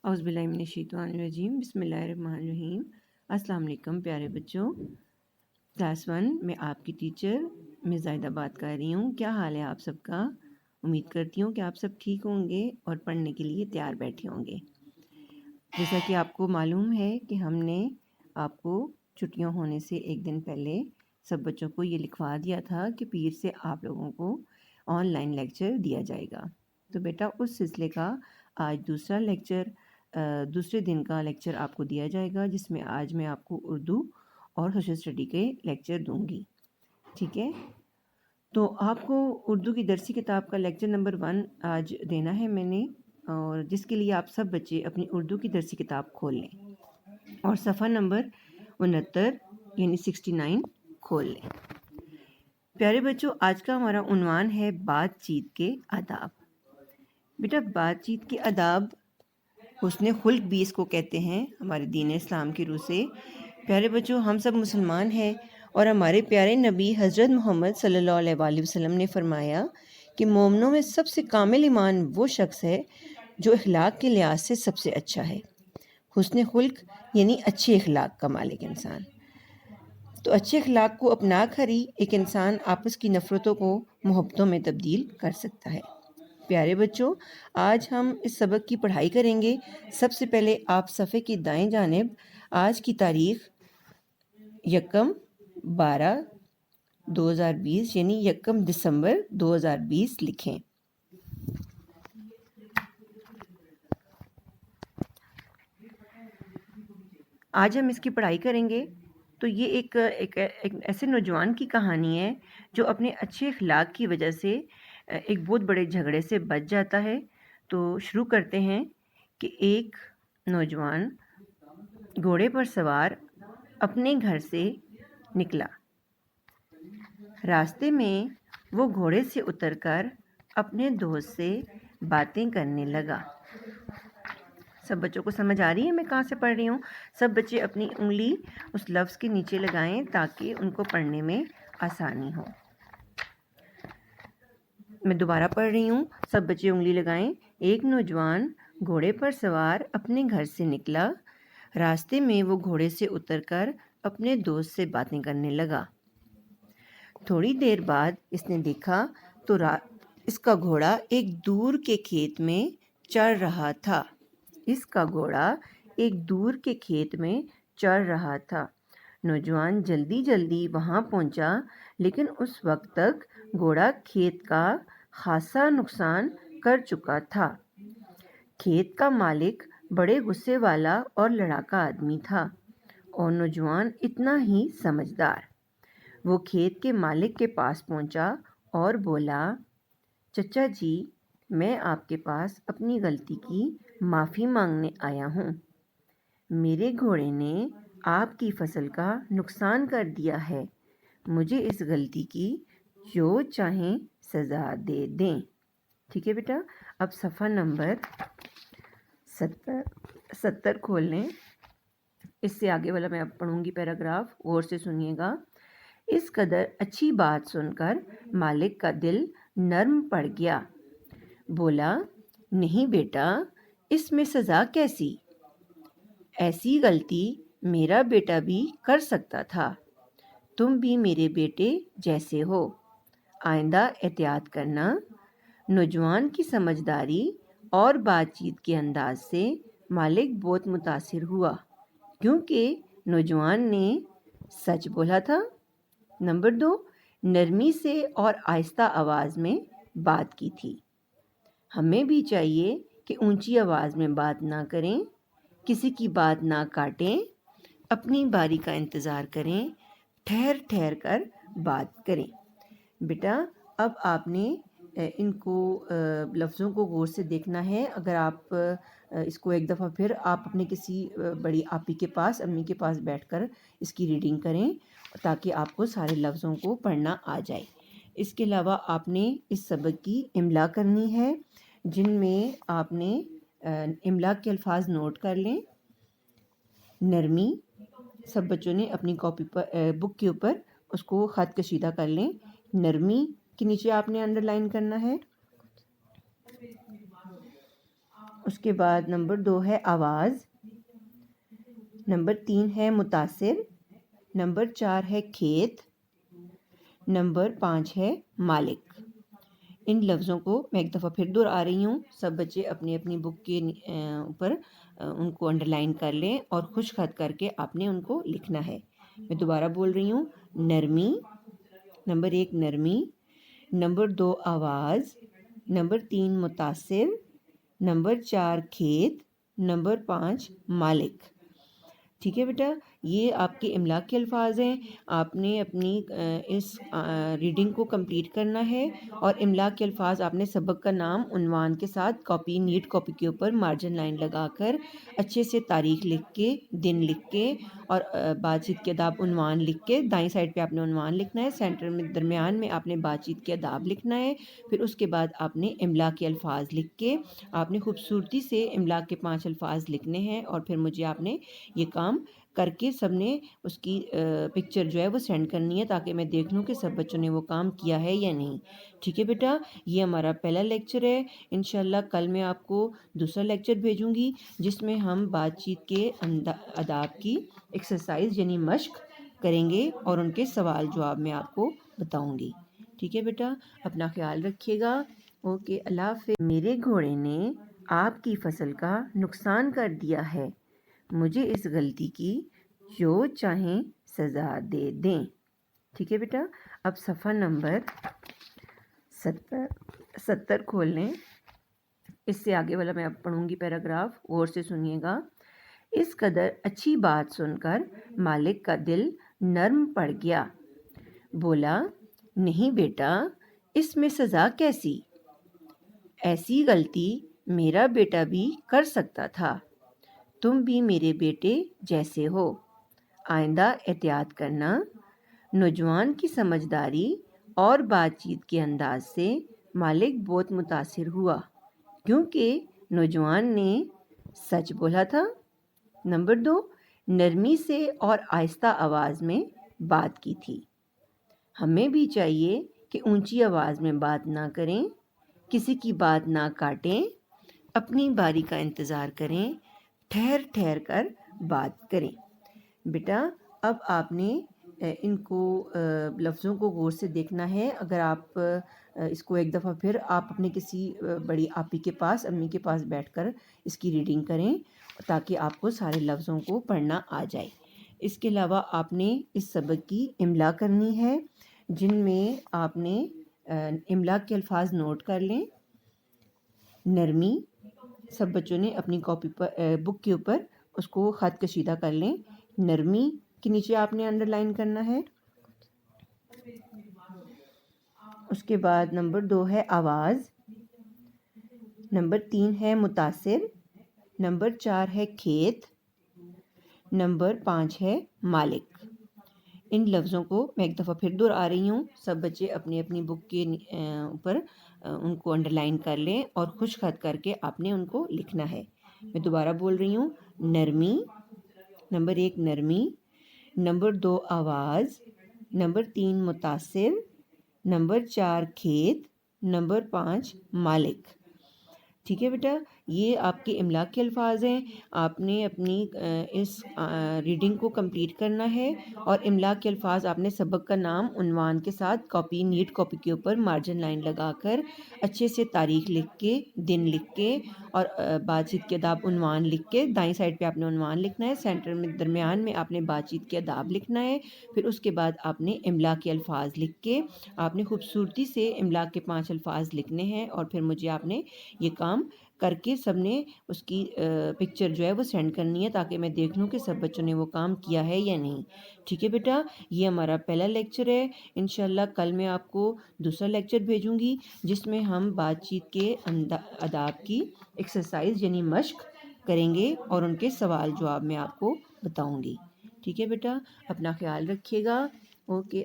औज़ बिल्लाहि मिनश्शैतानिर्रजीम बिस्मिल्लाहिर्रहमानिर्रहीम। अस्सलाम वालेकुम प्यारे बच्चों। क्लास 1 में आपकी टीचर मिस ज़ाहिदा बात कर रही हूँ। क्या हाल है आप सबका? उम्मीद करती हूँ कि आप सब ठीक होंगे और पढ़ने के लिए तैयार बैठे होंगे। जैसा कि आपको मालूम है कि हमने आपको छुट्टियां होने से एक दिन पहले सब बच्चों को ये लिखवा दिया था कि पीर से आप लोगों को ऑनलाइन लेक्चर दिया जाएगा। तो बेटा उस सिलसिले का आज दूसरा लेक्चर दूसरे दिन का लेक्चर आपको दिया जाएगा, जिसमें आज मैं आपको उर्दू और सोशल स्टडी के लेक्चर दूंगी। ठीक है, तो आपको उर्दू की दरसी किताब का लेक्चर नंबर 1 आज देना है मैंने, और जिसके लिए आप सब बच्चे अपनी उर्दू की दरसी किताब खोल लें और सफ़ा नंबर 69 यानी 69 खोल लें। प्यारे बच्चों, आज का हमारा उन्वान है बातचीत के आदाब। बेटा बातचीत के आदाब हुस्न खुल्क भी इसको कहते हैं हमारे दीन इस्लाम की रूह से। प्यारे बच्चों, हम सब मुसलमान हैं और हमारे प्यारे नबी हज़रत मोहम्मद सल्लल्लाहु अलैहि वसल्लम ने फरमाया कि मोमिनों में सबसे कामिल ईमान वो शख्स है जो इखलाक के लिहाज से सबसे अच्छा है। हुस्न खुल्क यानी अच्छे इखलाक का मालिक इंसान। तो अच्छे इखलाक को अपना कर ही एक इंसान आपस की नफ़रतों को मोहब्बतों में तब्दील कर सकता है। प्यारे बच्चों, आज हम इस सबक की पढ़ाई करेंगे। सबसे पहले आप सफ़े की दाएं जानिब आज की तारीख 1/12/2020 यानी 1 दिसंबर 2020 लिखें। आज हम इसकी पढ़ाई करेंगे। तो ये एक ऐसे नौजवान की कहानी है जो अपने अच्छे अखलाक की वजह से एक बहुत बड़े झगड़े से बच जाता है। तो शुरू करते हैं कि एक नौजवान घोड़े पर सवार अपने घर से निकला। रास्ते में वो घोड़े से उतरकर अपने दोस्त से बातें करने लगा। सब बच्चों को समझ आ रही है मैं कहाँ से पढ़ रही हूँ? सब बच्चे अपनी उंगली उस लफ्ज़ के नीचे लगाएं ताकि उनको पढ़ने में आसानी हो। मैं दोबारा पढ़ रही हूँ, सब बच्चे उंगली लगाएं। एक नौजवान घोड़े पर सवार अपने घर से निकला। रास्ते में वो घोड़े से उतरकर अपने दोस्त से बातें करने लगा। थोड़ी देर बाद इसने देखा तो इसका घोड़ा एक दूर के खेत में चर रहा था। इसका घोड़ा एक दूर के खेत में चर रहा था। नौजवान जल्दी जल्दी वहां पहुंचा, लेकिन उस वक्त तक घोड़ा खेत का खासा नुकसान कर चुका था। खेत का मालिक बड़े गुस्से वाला और लड़ाका आदमी था और नौजवान इतना ही समझदार। वो खेत के मालिक के पास पहुंचा और बोला, चचा जी, मैं आपके पास अपनी गलती की माफ़ी मांगने आया हूँ। मेरे घोड़े ने आपकी फसल का नुकसान कर दिया है। मुझे इस गलती की जो चाहें सज़ा दे दें। ठीक है बेटा, अब सफ़ा नंबर 70 खोल लें। इससे आगे वाला मैं अब पढ़ूंगी पैराग्राफ, गौर से सुनिएगा। इस कदर अच्छी बात सुनकर मालिक का दिल नर्म पड़ गया। बोला, नहीं बेटा, इसमें सज़ा कैसी? ऐसी गलती मेरा बेटा भी कर सकता था। तुम भी मेरे बेटे जैसे हो। आइंदा एहतियात करना। नौजवान की समझदारी और बातचीत के अंदाज से मालिक बहुत मुतासिर हुआ, क्योंकि नौजवान ने सच बोला था। नंबर 2, नरमी से और आहिस्ता आवाज़ में बात की थी। हमें भी चाहिए कि ऊंची आवाज़ में बात ना करें, किसी की बात ना काटें, अपनी बारी का इंतज़ार करें, ठहर ठहर कर बात करें। बेटा अब आपने इनको लफ्ज़ों को गौर से देखना है। अगर आप इसको एक दफ़ा फिर आप अपने किसी बड़ी आपी के पास, अम्मी के पास बैठकर इसकी रीडिंग करें ताकि आपको सारे लफ्ज़ों को पढ़ना आ जाए। इसके अलावा आपने इस सबक की इमला करनी है, जिनमें आपने इमला के अल्फाज नोट कर लें। नरमी, सब बच्चों ने अपनी कॉपी पर बुक के ऊपर उसको ख़त कशीदा कर लें। नरमी के नीचे आपने अंडरलाइन करना है। اس کے بعد نمبر 2 ہے آواز، نمبر 3 ہے متاثر، نمبر 4 ہے کھیت، نمبر 5 ہے مالک۔ ان لفظوں کو میں ایک دفعہ پھر دہرا رہی ہوں، سب بچے اپنی اپنی بک کے اوپر ان کو انڈر لائن کر لیں اور خشک خط کر کے آپ نے ان کو لکھنا ہے۔ میں دوبارہ بول رہی ہوں، نرمی، نمبر 1 نرمی، نمبر 2 آواز، نمبر 3 متاثر، نمبر 4 کھیت، نمبر 5 مالک۔ ٹھیک ہے بیٹا، یہ آپ کے املا کے الفاظ ہیں، آپ نے اپنی اس ریڈنگ کو کمپلیٹ کرنا ہے اور املا کے الفاظ آپ نے سبق کا نام عنوان کے ساتھ کاپی، نیٹ کاپی کے اوپر مارجن لائن لگا کر اچھے سے تاریخ لکھ کے، دن لکھ کے اور بات چیت کے آداب عنوان لکھ کے، دائیں سائڈ پہ آپ نے عنوان لکھنا ہے، سینٹر میں درمیان میں آپ نے بات چیت کے آداب لکھنا ہے، پھر اس کے بعد آپ نے املا کے الفاظ لکھ کے آپ نے خوبصورتی سے املا کے 5 الفاظ لکھنے ہیں اور پھر مجھے آپ نے یہ کام کر کے سب نے اس کی پکچر جو ہے وہ سینڈ کرنی ہے تاکہ میں دیکھ لوں کہ سب بچوں نے وہ کام کیا ہے یا نہیں۔ ٹھیک ہے بیٹا، یہ ہمارا پہلا لیکچر ہے، انشاءاللہ کل میں آپ کو دوسرا لیکچر بھیجوں گی جس میں ہم بات چیت کے آداب کی ایکسرسائز یعنی مشق کریں گے اور ان کے سوال جواب میں آپ کو بتاؤں گی۔ ٹھیک ہے بیٹا، اپنا خیال رکھیے گا۔ اوکے، اللہ حافظ۔ میرے گھوڑے نے آپ کی فصل کا نقصان کر دیا ہے، مجھے اس غلطی کی جو چاہیں سزا دے دیں۔ ٹھیک ہے بیٹا، اب صفحہ نمبر 70 کھول لیں، اس سے آگے والا میں اب پڑھوں گی پیراگراف، غور سے سنیے گا۔ اس قدر اچھی بات سن کر مالک کا دل نرم پڑ گیا، بولا، نہیں بیٹا، اس میں سزا کیسی؟ ایسی غلطی میرا بیٹا بھی کر سکتا تھا، تم بھی میرے بیٹے جیسے ہو، آئندہ احتیاط کرنا۔ نوجوان کی سمجھداری اور بات چیت کے انداز سے مالک بہت متاثر ہوا کیونکہ نوجوان نے سچ بولا تھا۔ نمبر 2، نرمی سے اور آہستہ آواز میں بات کی تھی۔ ہمیں بھی چاہیے کہ اونچی آواز میں بات نہ کریں، کسی کی بات نہ کاٹیں، اپنی باری کا انتظار کریں، ٹھہر ٹھہر کر بات کریں۔ بیٹا، اب آپ نے ان کو لفظوں کو غور سے دیکھنا ہے۔ اگر آپ اس کو ایک دفعہ پھر آپ اپنے کسی بڑی آپی کے پاس، امی کے پاس بیٹھ کر اس کی ریڈنگ کریں تاکہ آپ کو سارے لفظوں کو پڑھنا آ جائے۔ اس کے علاوہ آپ نے اس سبق کی املا کرنی ہے جن میں آپ نے املا کے الفاظ نوٹ کر لیں۔ نرمی، سب بچوں نے اپنی کاپی پر بک کے اوپر اس کو خط کشیدہ کر لیں۔ نرمی کے نیچے آپ نے انڈر لائن کرنا ہے۔ اس کے بعد نمبر 2 ہے آواز، نمبر 3 ہے متاثر، نمبر 4 ہے کھیت، نمبر 5 ہے مالک۔ ان لفظوں کو میں ایک دفعہ پھر دہرا رہی ہوں، سب بچے اپنی اپنی بک کے اوپر ان کو انڈر لائن کر لیں اور خشک خط کر کے آپ نے ان کو لکھنا ہے۔ میں دوبارہ بول رہی ہوں، نرمی، نمبر 1 نرمی، نمبر 2 آواز، نمبر 3 متاثر، نمبر 4 کھیت، نمبر 5 مالک۔ ٹھیک ہے بیٹا، یہ آپ کے املا کے الفاظ ہیں، آپ نے اپنی اس ریڈنگ کو کمپلیٹ کرنا ہے اور املا کے الفاظ آپ نے سبق کا نام عنوان کے ساتھ کاپی، نیٹ کاپی کے اوپر مارجن لائن لگا کر اچھے سے تاریخ لکھ کے، دن لکھ کے اور بات چیت کے آداب عنوان لکھ کے، دائیں سائڈ پہ آپ نے عنوان لکھنا ہے، سینٹر میں درمیان میں آپ نے بات چیت کے آداب لکھنا ہے، پھر اس کے بعد آپ نے املا کے الفاظ لکھ کے آپ نے خوبصورتی سے املا کے 5 الفاظ لکھنے ہیں اور پھر مجھے آپ نے یہ کام کر کے سب نے اس کی پکچر جو ہے وہ سینڈ کرنی ہے تاکہ میں دیکھ لوں کہ سب بچوں نے وہ کام کیا ہے یا نہیں۔ ٹھیک ہے بیٹا، یہ ہمارا پہلا لیکچر ہے، انشاءاللہ کل میں آپ کو دوسرا لیکچر بھیجوں گی جس میں ہم بات چیت کے آداب کی ایکسرسائز یعنی مشق کریں گے اور ان کے سوال جواب میں آپ کو بتاؤں گی۔ ٹھیک ہے بیٹا، اپنا خیال رکھیے گا۔ اوکے۔